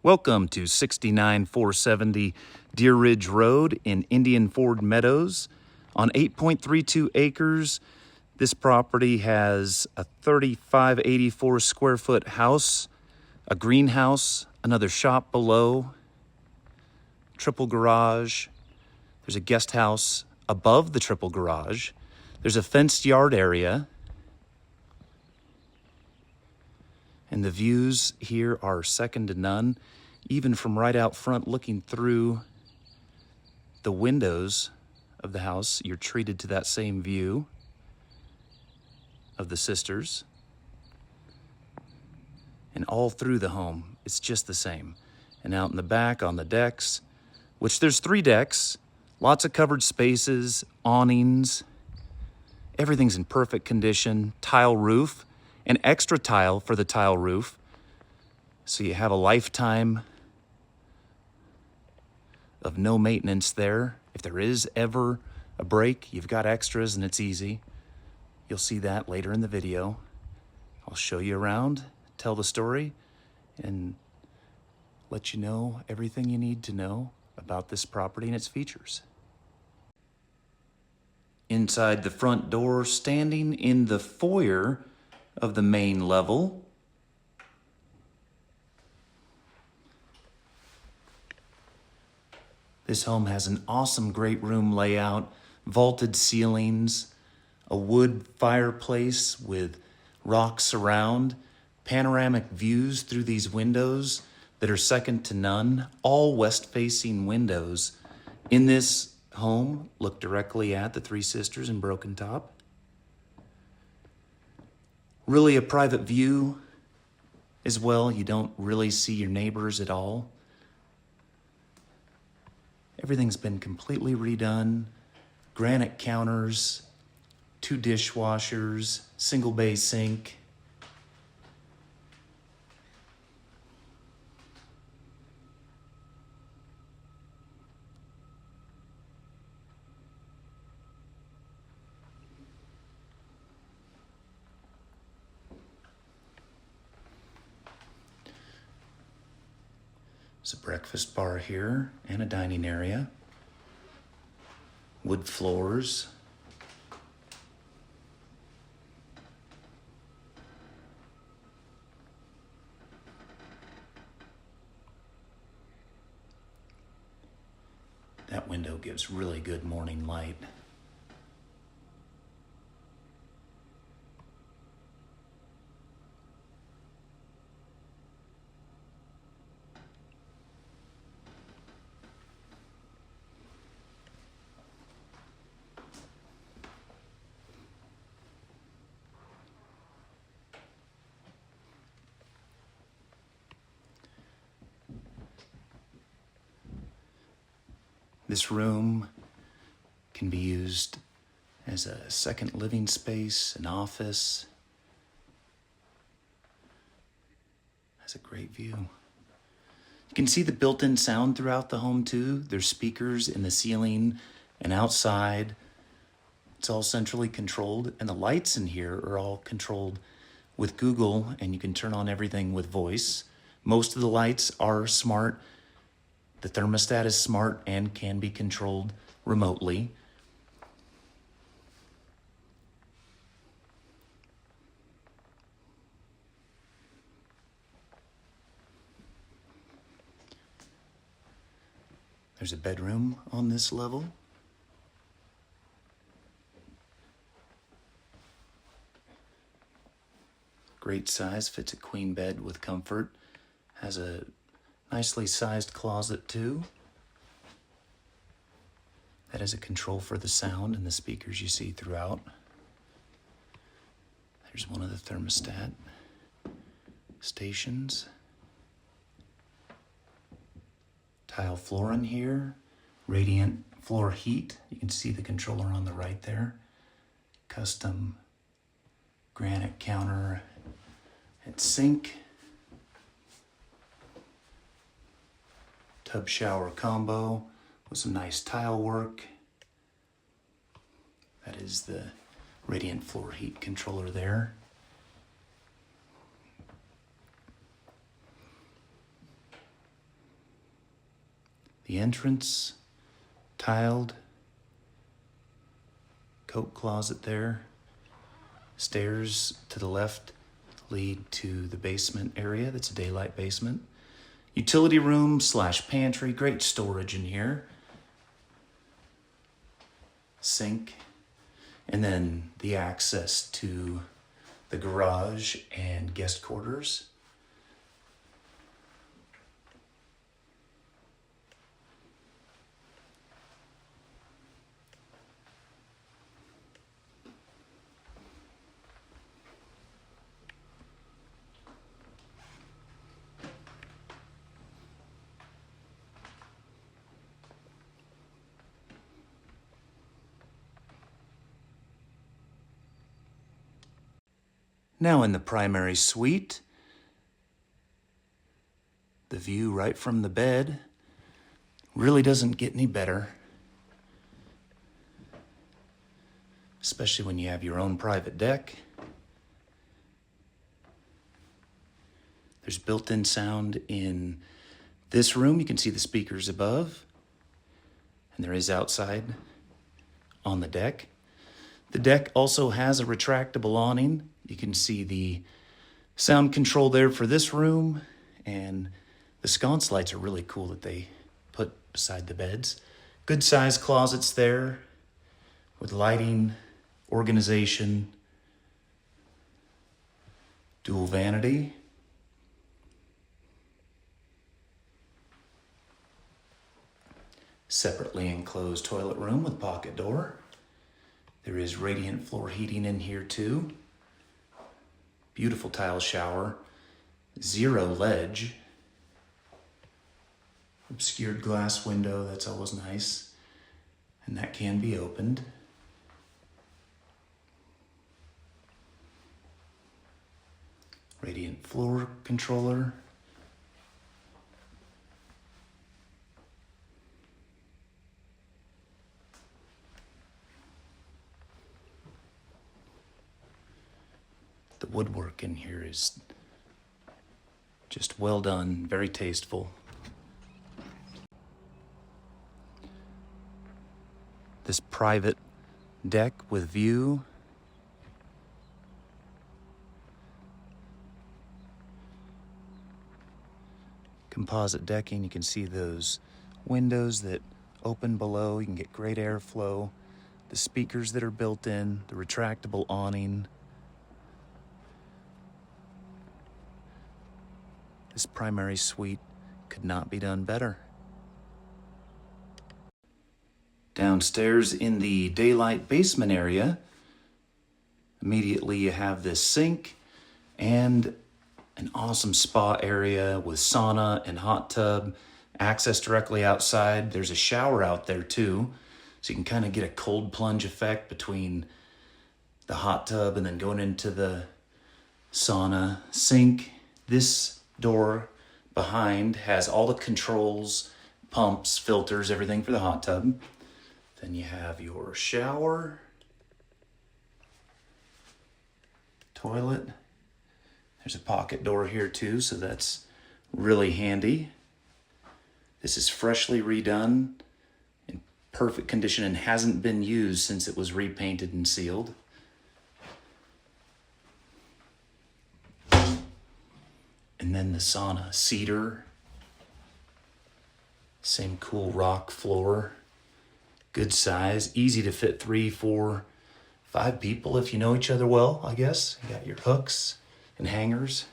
Welcome to 69470 Deer Ridge Road in Indian Ford Meadows. On 8.32 acres, this property has a 3,584 square foot house, a greenhouse, another shop below, triple garage. There's a guest house above the triple garage. There's a fenced yard area. And the views here are second to none. Even from right out front, looking through the windows of the house, you're treated to that same view of the sisters. And all through the home, it's just the same. And out in the back on the decks, which there's 3 decks, lots of covered spaces, awnings, everything's in perfect condition, tile roof, an extra tile for the tile roof, so you have a lifetime of no maintenance there. If there is ever a break, you've got extras and it's easy. You'll see that later in the video. I'll show you around, tell the story, and let you know everything you need to know about this property and its features. Inside the front door, standing in the foyer of the main level, this home has an awesome great room layout, vaulted ceilings, a wood fireplace with rock surround, panoramic views through these windows that are second to none, all west-facing windows. In this home, look directly at the 3 sisters in Broken Top. Really a private view as well. You don't really see your neighbors at all. Everything's been completely redone. Granite counters, 2 dishwashers, single bay sink. There's a breakfast bar here and a dining area. Wood floors. That window gives really good morning light. This room can be used as a second living space, an office. Has a great view. You can see the built-in sound throughout the home too. There's speakers in the ceiling and outside. It's all centrally controlled, and the lights in here are all controlled with Google, and you can turn on everything with voice. Most of the lights are smart. The thermostat is smart and can be controlled remotely. There's a bedroom on this level. Great size, fits a queen bed with comfort. Has a nicely sized closet too. That is a control for the sound and the speakers you see throughout. There's one of the thermostat stations. Tile floor in here. Radiant floor heat. You can see the controller on the right there. Custom granite counter and sink. Tub shower combo with some nice tile work. That is the radiant floor heat controller there. The entrance, tiled, coat closet there. Stairs to the left lead to the basement area. That's a daylight basement. Utility room / pantry, great storage in here. Sink, and then the access to the garage and guest quarters. Now in the primary suite, the view right from the bed really doesn't get any better, especially when you have your own private deck. There's built-in sound in this room. You can see the speakers above, and there is outside on the deck. The deck also has a retractable awning. You can see the sound control there for this room, and the sconce lights are really cool that they put beside the beds. Good size closets there with lighting, organization, dual vanity. Separately enclosed toilet room with pocket door. There is radiant floor heating in here too. Beautiful tile shower, 0 ledge. Obscured glass window, that's always nice. And that can be opened. Radiant floor controller. The woodwork in here is just well done, very tasteful. This private deck with view. Composite decking, you can see those windows that open below. You can get great airflow. The speakers that are built in, the retractable awning. This primary suite could not be done better. Downstairs in the daylight basement area, immediately you have this sink and an awesome spa area with sauna and hot tub, access directly outside. There's a shower out there too, so you can kind of get a cold plunge effect between the hot tub and then going into the sauna. Sink. This door behind has all the controls, pumps, filters, everything for the hot tub. Then you have your shower, toilet. There's a pocket door here too, so that's really handy. This is freshly redone, in perfect condition, and hasn't been used since it was repainted and sealed. And then the sauna, cedar. Same cool rock floor. Good size, easy to fit 3, 4, 5 people if you know each other well, I guess. You got your hooks and hangers.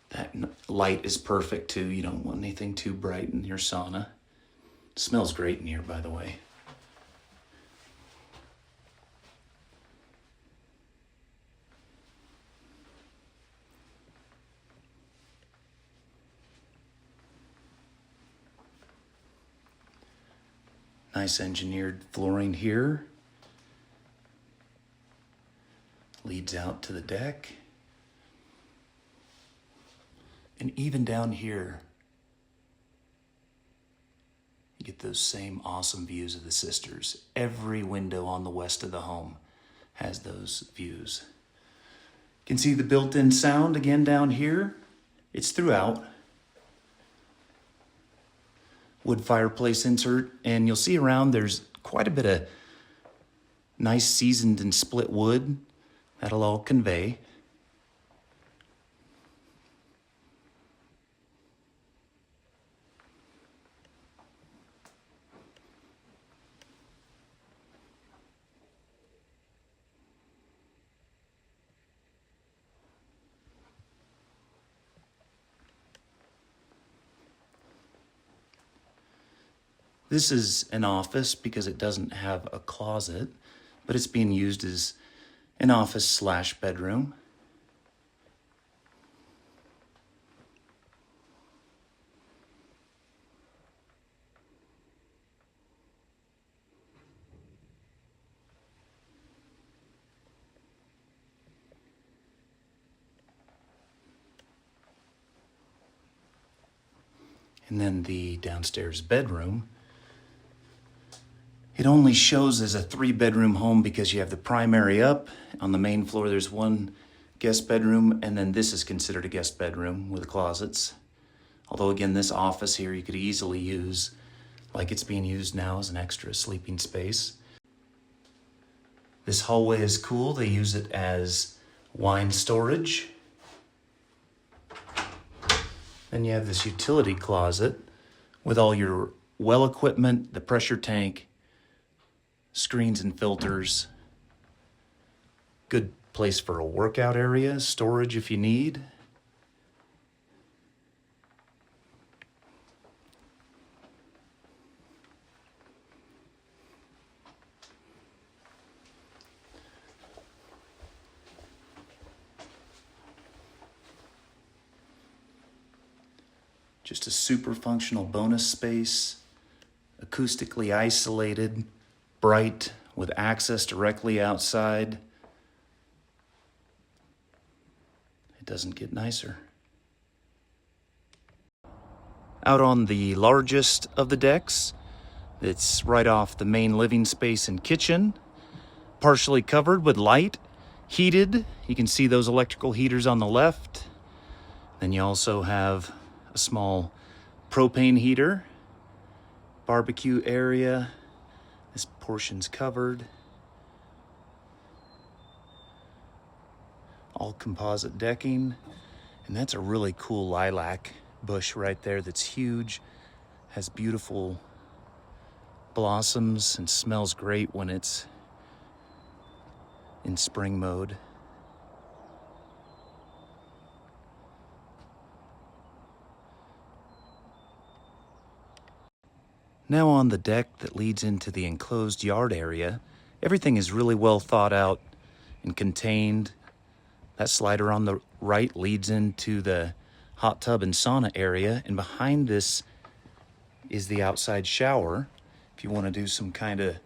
That light is perfect too. You don't want anything too bright in your sauna. It smells great in here, by the way. Nice engineered flooring here. Leads out to the deck. And even down here, you get those same awesome views of the sisters. Every window on the west of the home has those views. You can see the built-in sound again down here. It's throughout. wood fireplace insert, and you'll see around there's quite a bit of nice seasoned and split wood. That'll all convey. This is an office because it doesn't have a closet, but it's being used as an office slash bedroom. And then the downstairs bedroom. It only shows as a 3-bedroom home because you have the primary up. On the main floor, there's one guest bedroom, and then this is considered a guest bedroom with closets. Although again, this office here you could easily use like it's being used now as an extra sleeping space. This hallway is cool. They use it as wine storage. Then you have this utility closet with all your well equipment, the pressure tank, screens and filters. Good place for a workout area, storage if you need. Just a super functional bonus space, acoustically isolated, bright, with access directly outside. It doesn't get nicer. Out on the largest of the decks, it's right off the main living space and kitchen, partially covered with light, heated. You can see those electrical heaters on the left. Then you also have a small propane heater, barbecue area. This portion's covered. All composite decking. And that's a really cool lilac bush right there that's huge. Has beautiful blossoms and smells great when it's in spring mode. Now on the deck that leads into the enclosed yard area, everything is really well thought out and contained. That slider on the right leads into the hot tub and sauna area, and behind this is the outside shower. If you want to do some kind of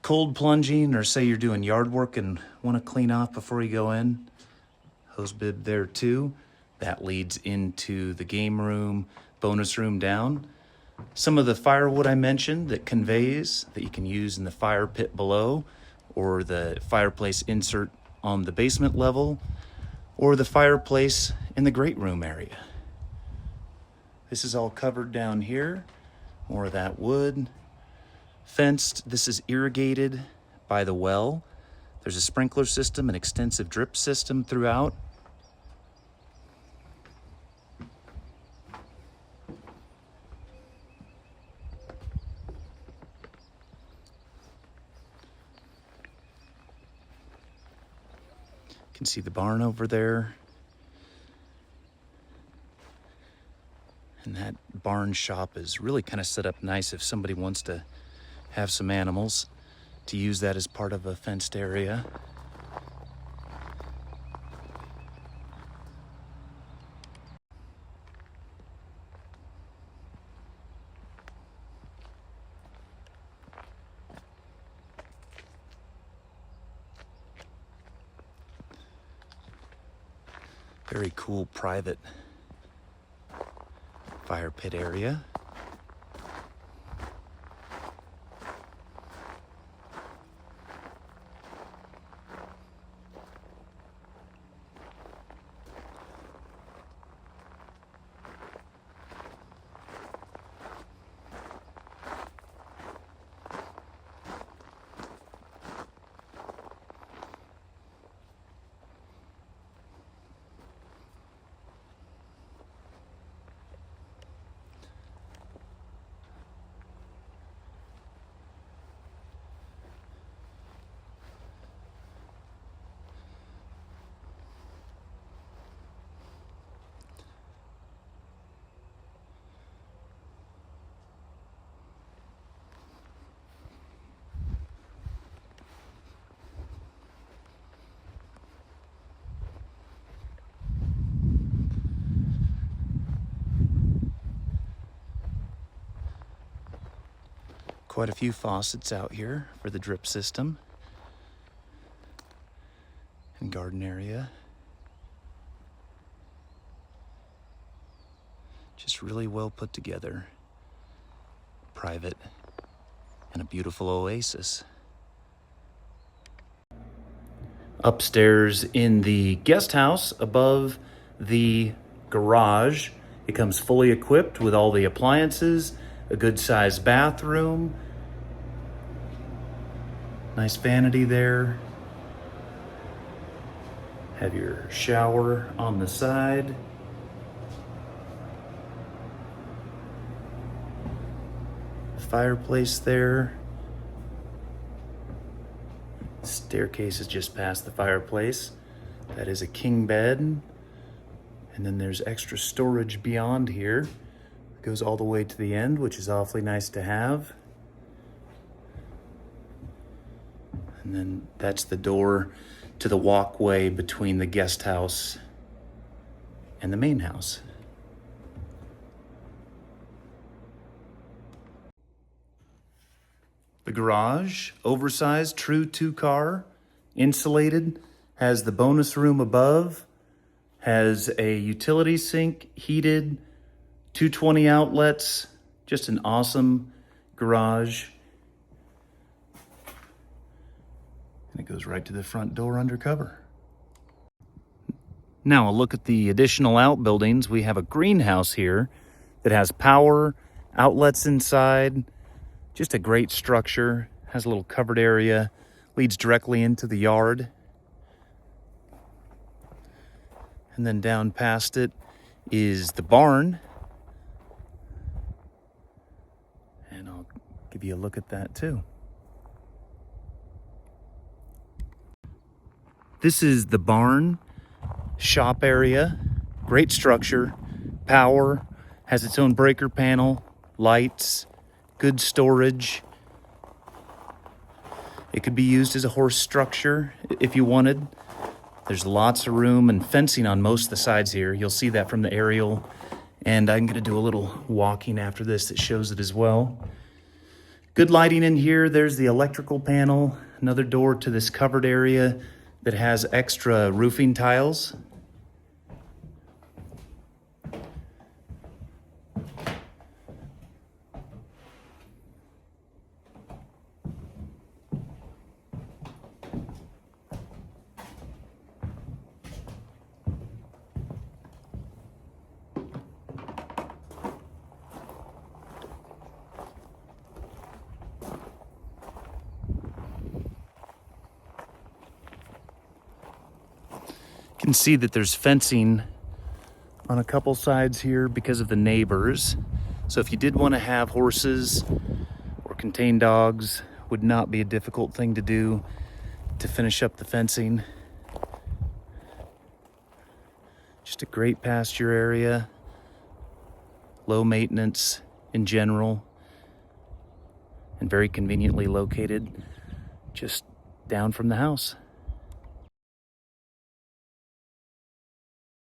cold plunging, or say you're doing yard work and want to clean off before you go in, hose bib there too. That leads into the game room, bonus room down. Some of the firewood I mentioned that conveys that you can use in the fire pit below, or the fireplace insert on the basement level, or the fireplace in the great room area. This is all covered down here. More of that wood. Fenced. This is irrigated by the well. There's a sprinkler system, an extensive drip system throughout. You can see the barn over there. And that barn shop is really kind of set up nice if somebody wants to have some animals, to use that as part of a fenced area. Very cool private fire pit area. Quite a few faucets out here for the drip system and garden area. Just really well put together. Private and a beautiful oasis. Upstairs in the guest house above the garage, it comes fully equipped with all the appliances, a good sized bathroom, nice vanity there. Have your shower on the side. Fireplace there. Staircase is just past the fireplace. That is a king bed. And then there's extra storage beyond here. It goes all the way to the end, which is awfully nice to have. And then that's the door to the walkway between the guest house and the main house. The garage, oversized, true two-car, insulated, has the bonus room above, has a utility sink, heated, 220 outlets, just an awesome garage. And it goes right to the front door undercover. Now a look at the additional outbuildings. We have a greenhouse here that has power, outlets inside, just a great structure, has a little covered area, leads directly into the yard. And then down past it is the barn. And I'll give you a look at that too. This is the barn shop area, great structure, power, has its own breaker panel, lights, good storage. It could be used as a horse structure if you wanted. There's lots of room and fencing on most of the sides here. You'll see that from the aerial. And I'm gonna do a little walking after this that shows it as well. Good lighting in here. There's the electrical panel, another door to this covered area that has extra roofing tiles. You can see that there's fencing on a couple sides here because of the neighbors. So if you did want to have horses or contain dogs, would not be a difficult thing to do to finish up the fencing. Just a great pasture area, low maintenance in general, and very conveniently located just down from the house.